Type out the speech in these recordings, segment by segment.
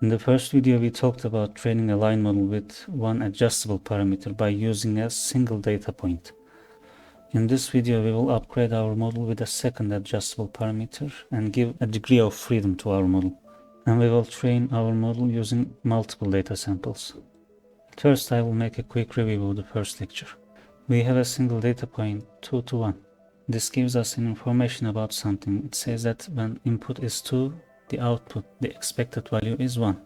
In the first video, we talked about training a line model with one adjustable parameter by using a single data point. In this video, we will upgrade our model with a second adjustable parameter and give a degree of freedom to our model. And we will train our model using multiple data samples. First, I will make a quick review of the first lecture. We have a single data point 2 to 1. This gives us an information about something. It says that when input is 2, the output, the expected value is 1.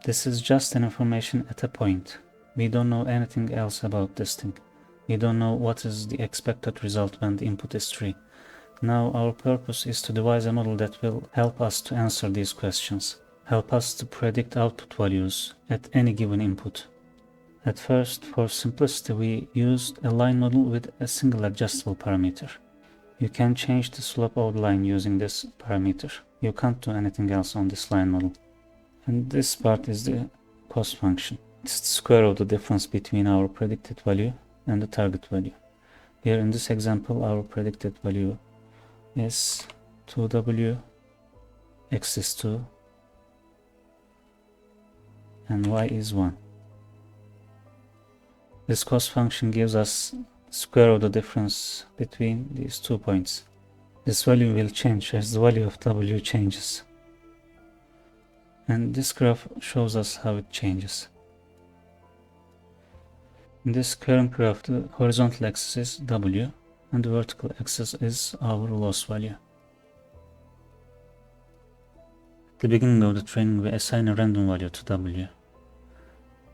This is just an information at a point. We don't know anything else about this thing. We don't know what is the expected result when the input is 3. Now our purpose is to devise a model that will help us to answer these questions, help us to predict output values at any given input. At first, for simplicity, we used a line model with a single adjustable parameter. You can change the slope of the line using this parameter. You can't do anything else on this line model. And this part is the cost function. It's the square of the difference between our predicted value and the target value. Here in this example, our predicted value is 2w, x is 2, and y is 1. This cost function gives us square of the difference between these 2 points. This value will change as the value of w changes. And this graph shows us how it changes. In this current graph, the horizontal axis is w and the vertical axis is our loss value. At the beginning of the training, we assign a random value to w.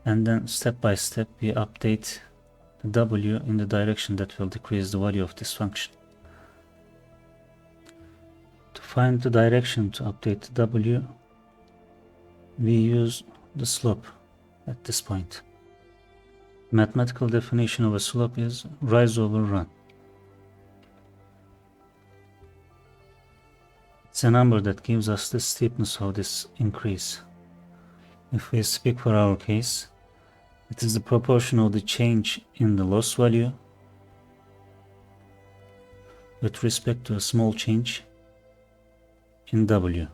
And then step by step we update the w in the direction that will decrease the value of this function. To find the direction to update the w, we use the slope at this point. The mathematical definition of a slope is rise over run. It's a number that gives us the steepness of this increase. If we speak for our case, it is the proportion of the change in the loss value with respect to a small change in w.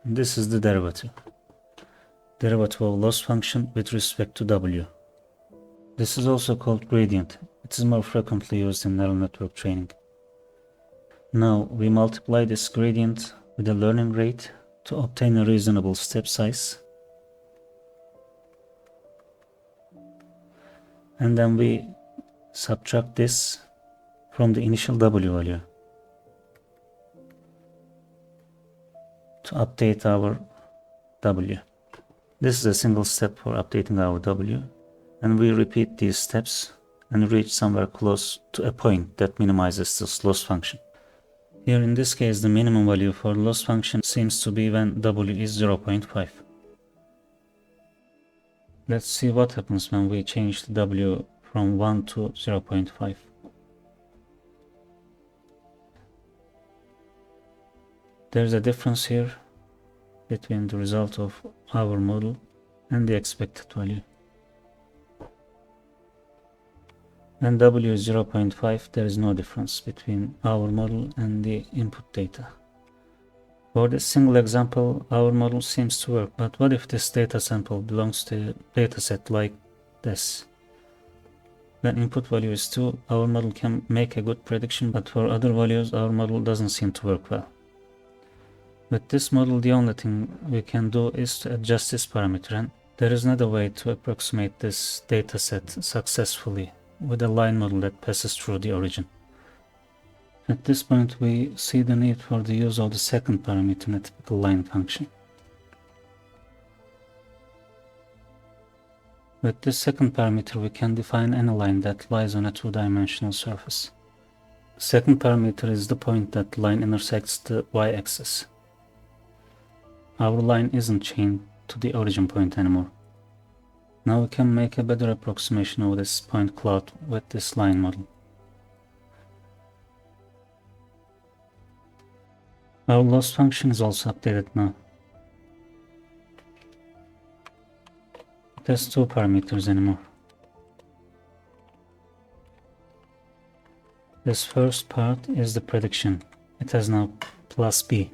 And this is the derivative of loss function with respect to w. This is also called gradient. It is more frequently used in neural network training. Now we multiply this gradient with a learning rate to obtain a reasonable step size. And then we subtract this from the initial w value to update our w. This is a single step for updating our w, and we repeat these steps and reach somewhere close to a point that minimizes this loss function. Here in this case, the minimum value for loss function seems to be when w is 0.5. Let's see what happens when we change the w from 1 to 0.5. There's a difference here between the result of our model and the expected value. When w is 0.5, there is no difference between our model and the input data. For this single example, our model seems to work, but what if this data sample belongs to a dataset like this? When input value is 2, our model can make a good prediction, but for other values, our model doesn't seem to work well. With this model, the only thing we can do is to adjust this parameter, and there is another way to approximate this dataset successfully with a line model that passes through the origin. At this point, we see the need for the use of the second parameter in a typical line function. With this second parameter, we can define any line that lies on a two-dimensional surface. The second parameter is the point that the line intersects the y-axis. Our line isn't chained to the origin point anymore. Now we can make a better approximation of this point cloud with this line model. Our loss function is also updated now. It has 2 parameters anymore. This first part is the prediction. It has now plus b.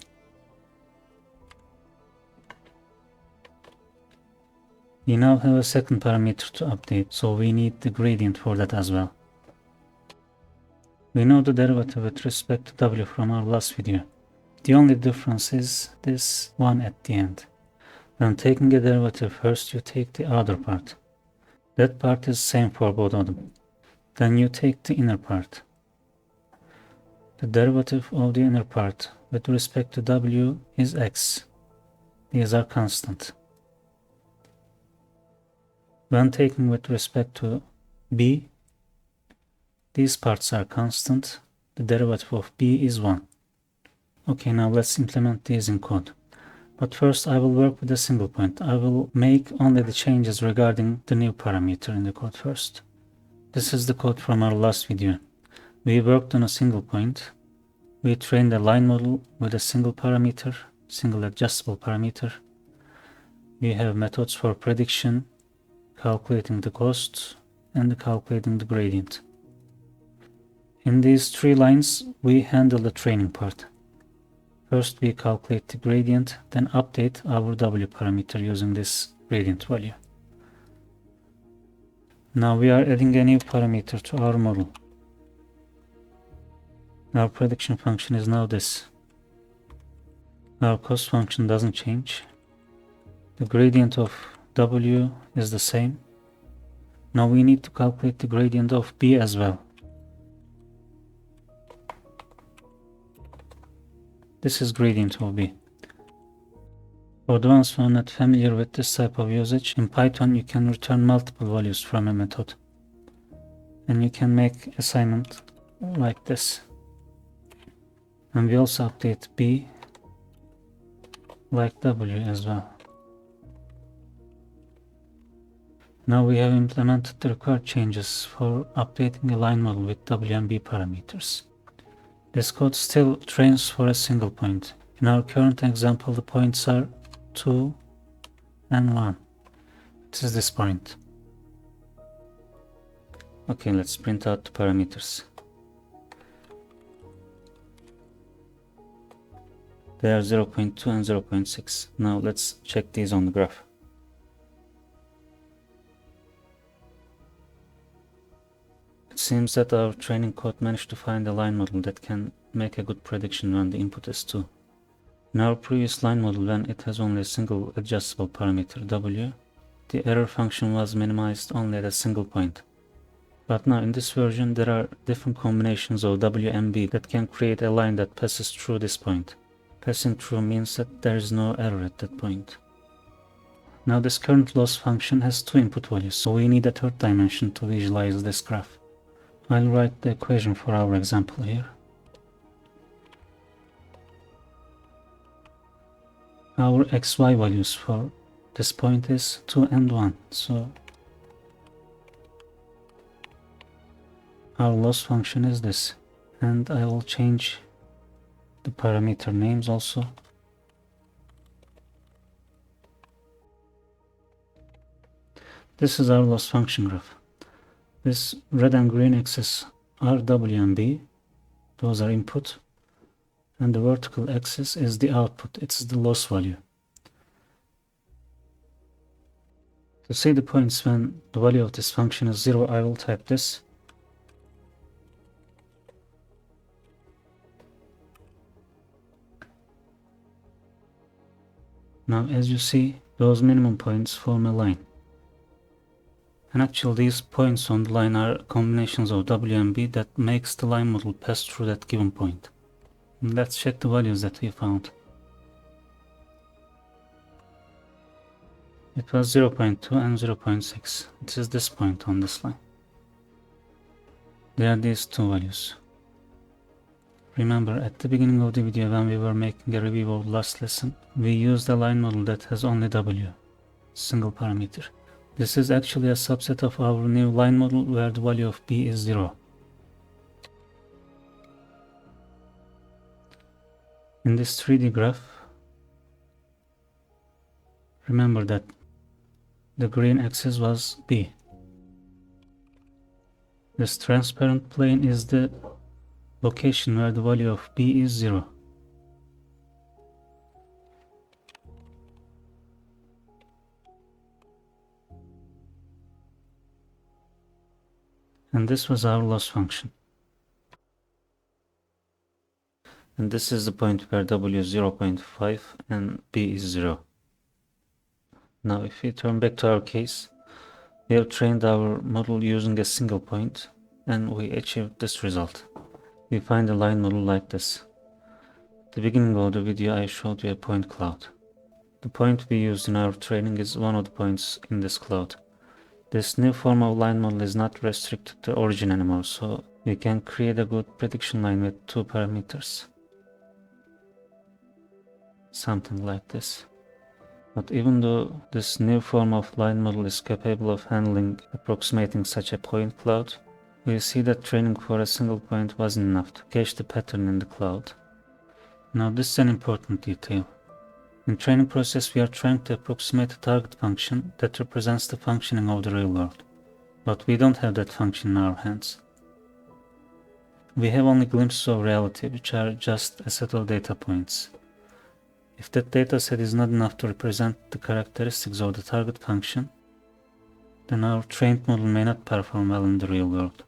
We now have a second parameter to update, so we need the gradient for that as well. We know the derivative with respect to w from our last video. The only difference is this one at the end. When taking a derivative, first you take the outer part. That part is same for both of them. Then you take the inner part. The derivative of the inner part with respect to w is x. These are constant. When taken with respect to b, these parts are constant. The derivative of b is 1. Okay, now let's implement these in code. But first I will work with a single point. I will make only the changes regarding the new parameter in the code first. This is the code from our last video. We worked on a single point. We trained a line model with a single parameter, single adjustable parameter. We have methods for prediction, calculating the cost, and calculating the gradient. In these 3 lines, we handle the training part. First we calculate the gradient, then update our w parameter using this gradient value. Now we are adding a new parameter to our model. Our prediction function is now this. Our cost function doesn't change. The gradient of w is the same. Now we need to calculate the gradient of b as well. This is gradient of b. For the ones who are not familiar with this type of usage, in Python you can return multiple values from a method. And you can make assignment like this. And we also update b like w as well. Now we have implemented the required changes for updating a line model with w and b parameters. This code still trains for a single point. In our current example, the points are 2 and 1. This is this point. Okay, let's print out the parameters. They are 0.2 and 0.6. Now let's check these on the graph. It seems that our training code managed to find a line model that can make a good prediction when the input is 2. In our previous line model, when it has only a single adjustable parameter w, the error function was minimized only at a single point. But now in this version there are different combinations of w and b that can create a line that passes through this point. Passing through means that there is no error at that point. Now this current loss function has 2 input values, so we need a third dimension to visualize this graph. I'll write the equation for our example here. Our xy values for this point is 2 and 1, so our loss function is this. And I will change the parameter names also. This is our loss function graph. This red and green axis are w and b. Those are input. And the vertical axis is the output. It's the loss value. To see the points when the value of this function is 0, I will type this. Now as you see, those minimum points form a line. And actually these points on the line are combinations of w and b that makes the line model pass through that given point. And let's check the values that we found. It was 0.2 and 0.6. This is this point on this line. There are these 2 values. Remember, at the beginning of the video when we were making a review of last lesson, we used a line model that has only w, single parameter. This is actually a subset of our new line model where the value of b is 0. In this 3D graph, remember that the green axis was b. This transparent plane is the location where the value of b is 0. And this was our loss function. And this is the point where w is 0.5 and b is 0. Now if we turn back to our case, we have trained our model using a single point and we achieved this result. We find a line model like this. At the beginning of the video I showed you a point cloud. The point we used in our training is one of the points in this cloud. This new form of line model is not restricted to origin anymore, so we can create a good prediction line with 2 parameters. Something like this. But even though this new form of line model is capable of handling approximating such a point cloud, we see that training for a single point wasn't enough to catch the pattern in the cloud. Now this is an important detail. In training process we are trying to approximate a target function that represents the functioning of the real world. But we don't have that function in our hands. We have only glimpses of reality, which are just a set of data points. If that dataset is not enough to represent the characteristics of the target function, then our trained model may not perform well in the real world.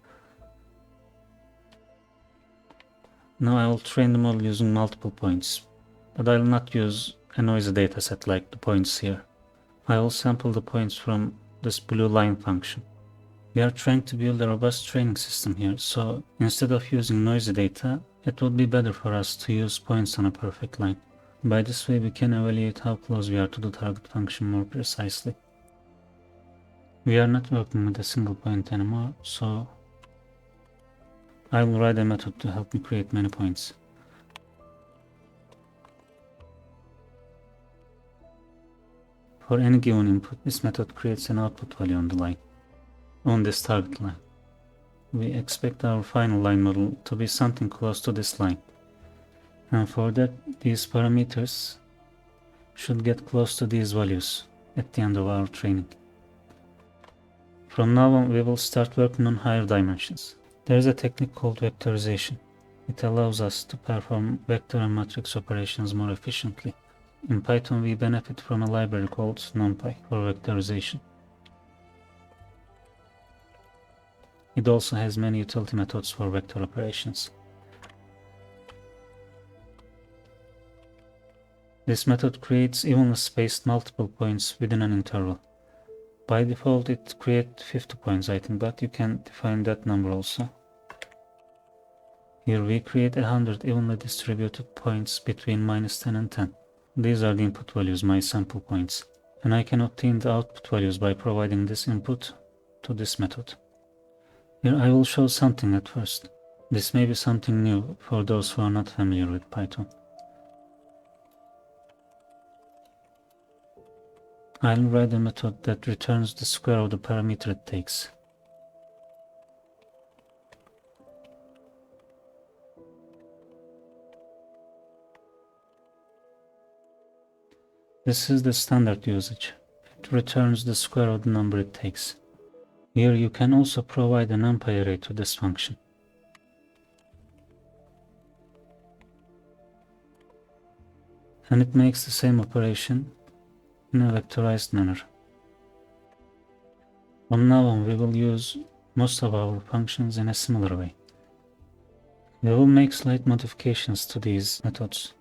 Now I will train the model using multiple points, but I will not use a noisy dataset like the points here. I will sample the points from this blue line function. We are trying to build a robust training system here, so instead of using noisy data, it would be better for us to use points on a perfect line. By this way we can evaluate how close we are to the target function more precisely. We are not working with a single point anymore, so I will write a method to help me create many points. For any given input, this method creates an output value on the line, on this target line. We expect our final line model to be something close to this line. And for that, these parameters should get close to these values at the end of our training. From now on, we will start working on higher dimensions. There is a technique called vectorization. It allows us to perform vector and matrix operations more efficiently. In Python, we benefit from a library called NumPy for vectorization. It also has many utility methods for vector operations. This method creates evenly spaced multiple points within an interval. By default it creates 50 points I think, but you can define that number also. Here we create 100 evenly distributed points between -10 and 10. These are the input values, my sample points. And I can obtain the output values by providing this input to this method. Here I will show something at first. This may be something new for those who are not familiar with Python. I'll write a method that returns the square of the parameter it takes. This is the standard usage. It returns the square of the number it takes. Here you can also provide a NumPy array to this function. And it makes the same operation in a vectorized manner. From now on we will use most of our functions in a similar way. We will make slight modifications to these methods.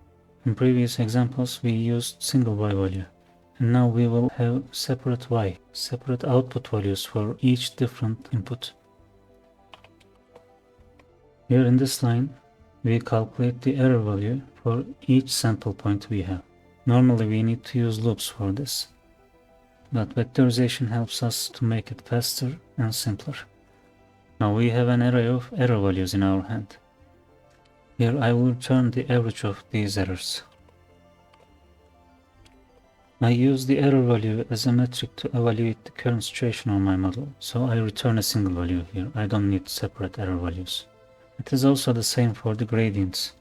In previous examples we used single y value, and now we will have separate output values for each different input. Here in this line we calculate the error value for each sample point we have. Normally we need to use loops for this, but vectorization helps us to make it faster and simpler. Now we have an array of error values in our hand. Here I will return the average of these errors. I use the error value as a metric to evaluate the current situation of my model, so I return a single value here. I don't need separate error values. It is also the same for the gradients.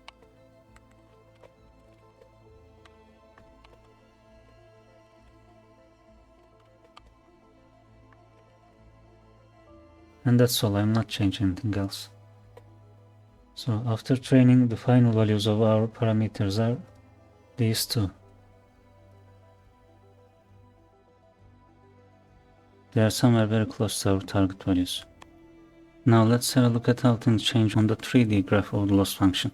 And that's all, I'm not changing anything else. So after training, the final values of our parameters are these two. They are somewhere very close to our target values. Now let's have a look at how things change on the 3D graph of the loss function.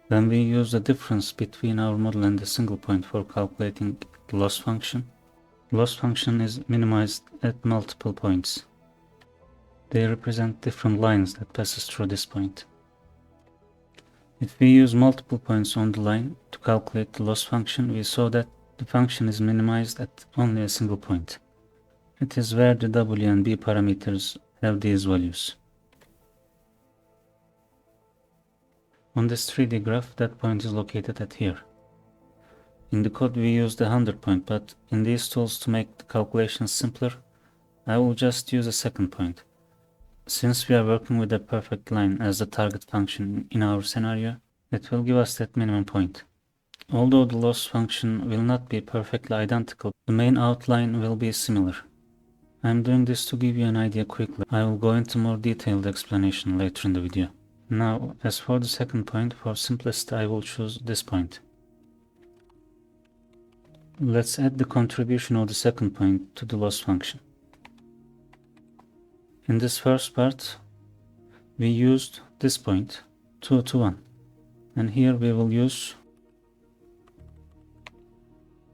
When we use the difference between our model and the single point for calculating the loss function is minimized at multiple points. They represent different lines that passes through this point. If we use multiple points on the line to calculate the loss function, we saw that the function is minimized at only a single point. It is where the W and B parameters have these values. On this 3D graph, that point is located at here. In the code we use the 100 point, but in these tools to make the calculations simpler, I will just use a second point. Since we are working with a perfect line as the target function in our scenario, it will give us that minimum point. Although the loss function will not be perfectly identical, the main outline will be similar. I am doing this to give you an idea quickly. I will go into more detailed explanation later in the video. Now, as for the second point, for simplicity I will choose this point. Let's add the contribution of the second point to the loss function. In this first part, we used this point, 2 to 1. And here we will use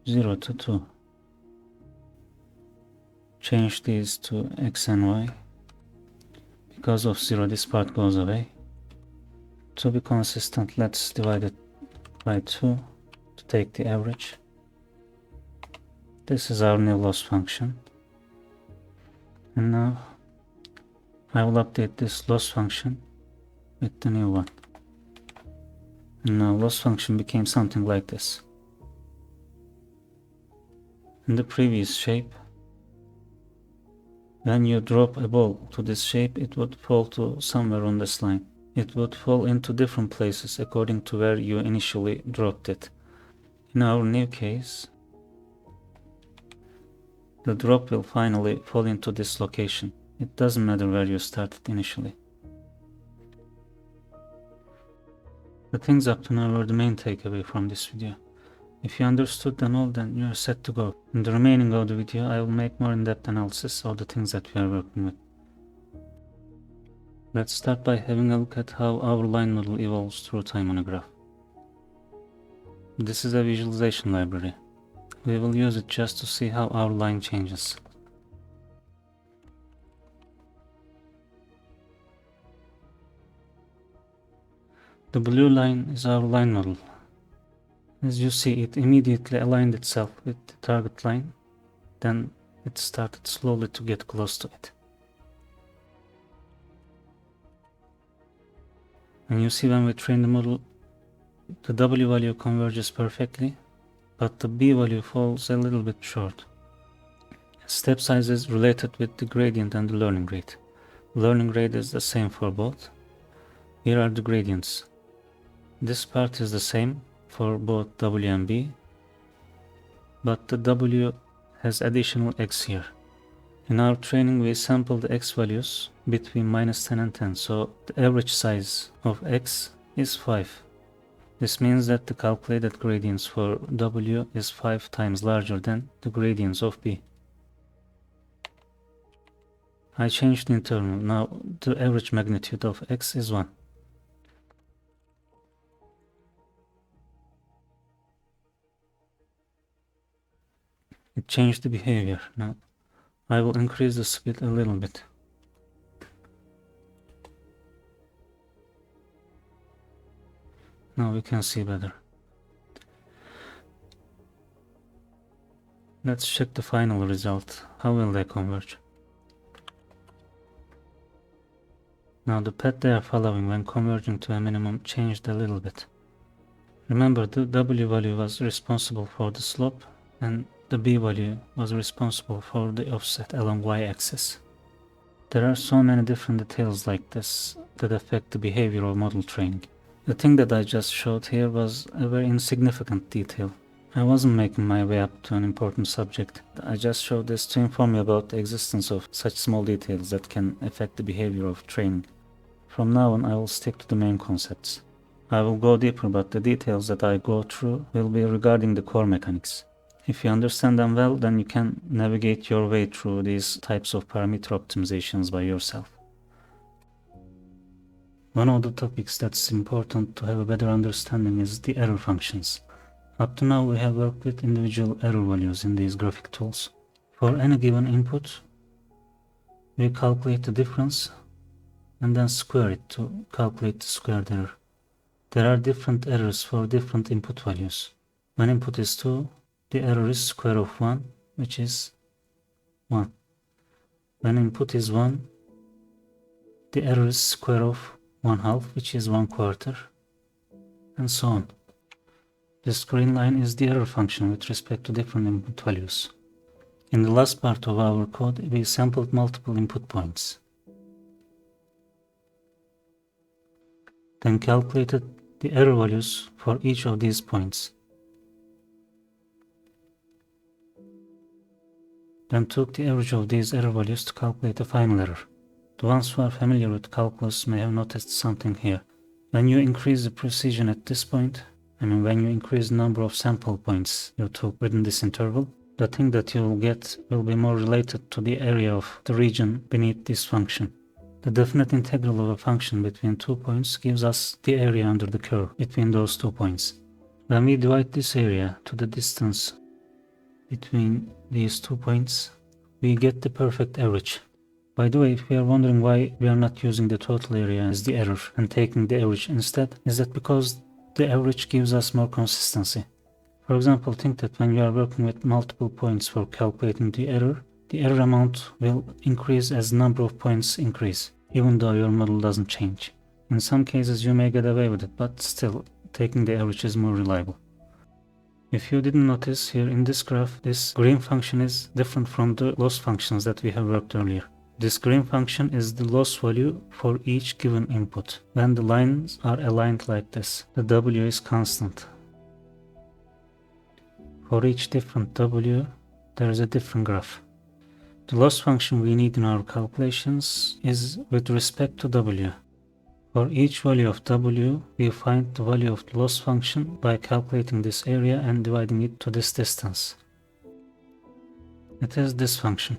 0 to 2. Change these to x and y. Because of 0, this part goes away. To be consistent, let's divide it by 2 to take the average. This is our new loss function. And now I will update this loss function with the new one. And now loss function became something like this. In the previous shape, when you drop a ball to this shape, it would fall to somewhere on this line. It would fall into different places according to where you initially dropped it. In our new case, the drop will finally fall into this location. It doesn't matter where you started initially. The things up to now were the main takeaway from this video. If you understood them all, then you are set to go. In the remaining of the video, I will make more in-depth analysis of the things that we are working with. Let's start by having a look at how our line model evolves through time on a graph. This is a visualization library. We will use it just to see how our line changes. The blue line is our line model. As you see, it immediately aligned itself with the target line, then it started slowly to get close to it. And you see, when we train the model, the W value converges perfectly, but the B value falls a little bit short. Step size is related with the gradient and the learning rate. Learning rate is the same for both. Here are the gradients. This part is the same for both W and B, but the W has additional X here. In our training, we sampled the X values between -10 and 10, so the average size of X is 5. This means that the calculated gradients for W is 5 times larger than the gradients of B. I changed the internal. Now the average magnitude of X is 1. It changed the behavior. Now I will increase the speed a little bit. Now we can see better. Let's check the final result. How will they converge? Now the path they are following when converging to a minimum changed a little bit. Remember, the W value was responsible for the slope and the B value was responsible for the offset along y-axis. There are so many different details like this that affect the behavior of model training. The thing that I just showed here was a very insignificant detail, I wasn't making my way up to an important subject. I just showed this to inform you about the existence of such small details that can affect the behavior of training. From now on, I will stick to the main concepts. I will go deeper, but the details that I go through will be regarding the core mechanics. If you understand them well, then you can navigate your way through these types of parameter optimizations by yourself. One of the topics that's important to have a better understanding is the error functions. Up to now, we have worked with individual error values in these graphic tools. For any given input, we calculate the difference and then square it to calculate the squared error. There are different errors for different input values. When input is 2, the error is square of 1, which is 1. When input is 1, the error is square of 1/2, which is 1/4, and so on. This green line is the error function with respect to different input values. In the last part of our code, we sampled multiple input points, then calculated the error values for each of these points, then took the average of these error values to calculate the final error. The ones who are familiar with calculus may have noticed something here. When you increase the precision at this point, when you increase the number of sample points you took within this interval, the thing that you will get will be more related to the area of the region beneath this function. The definite integral of a function between 2 points gives us the area under the curve between those 2 points. When we divide this area to the distance between these 2 points, we get the perfect average. By the way, if you are wondering why we are not using the total area as the error and taking the average instead, is that because the average gives us more consistency. For example, think that when you are working with multiple points for calculating the error amount will increase as the number of points increase, even though your model doesn't change. In some cases you may get away with it, but still, taking the average is more reliable. If you didn't notice, here in this graph, this green function is different from the loss functions that we have worked earlier. This green function is the loss value for each given input. When the lines are aligned like this, the W is constant. For each different W, there is a different graph. The loss function we need in our calculations is with respect to W. For each value of W, we find the value of the loss function by calculating this area and dividing it to this distance. It is this function.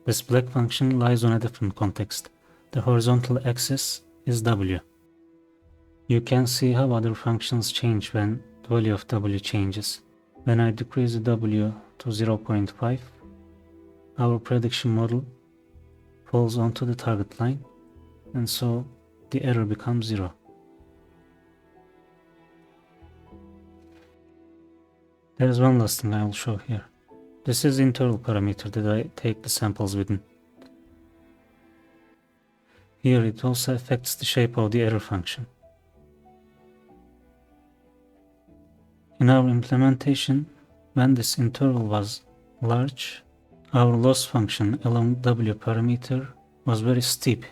This black function lies on a different context. The horizontal axis is W. You can see how other functions change when the value of W changes. When I decrease the W to 0.5, our prediction model falls onto the target line, and so the error becomes 0. There is one last thing I will show here. This is the interval parameter that I take the samples within. Here it also affects the shape of the error function. In our implementation, when this interval was large, our loss function along W parameter was very steep.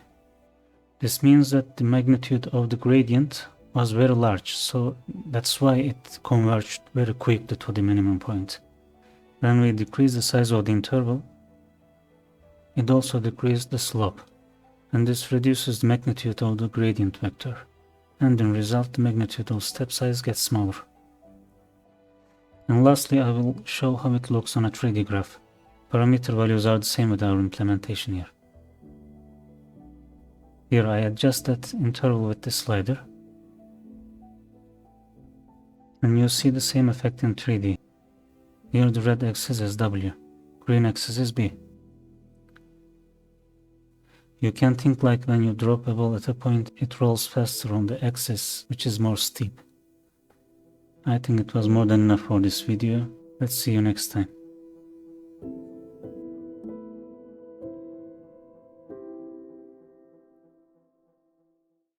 This means that the magnitude of the gradient was very large, so that's why it converged very quickly to the minimum point. When we decrease the size of the interval, it also decreases the slope, and this reduces the magnitude of the gradient vector, and in result the magnitude of step size gets smaller. And lastly, I will show how it looks on a 3D graph. Parameter values are the same with our implementation here. Here I adjust that interval with the slider, and you see the same effect in 3D. Here the red axis is W, green axis is B. You can think like when you drop a ball at a point, it rolls faster on the axis, which is more steep. I think it was more than enough for this video. Let's see you next time.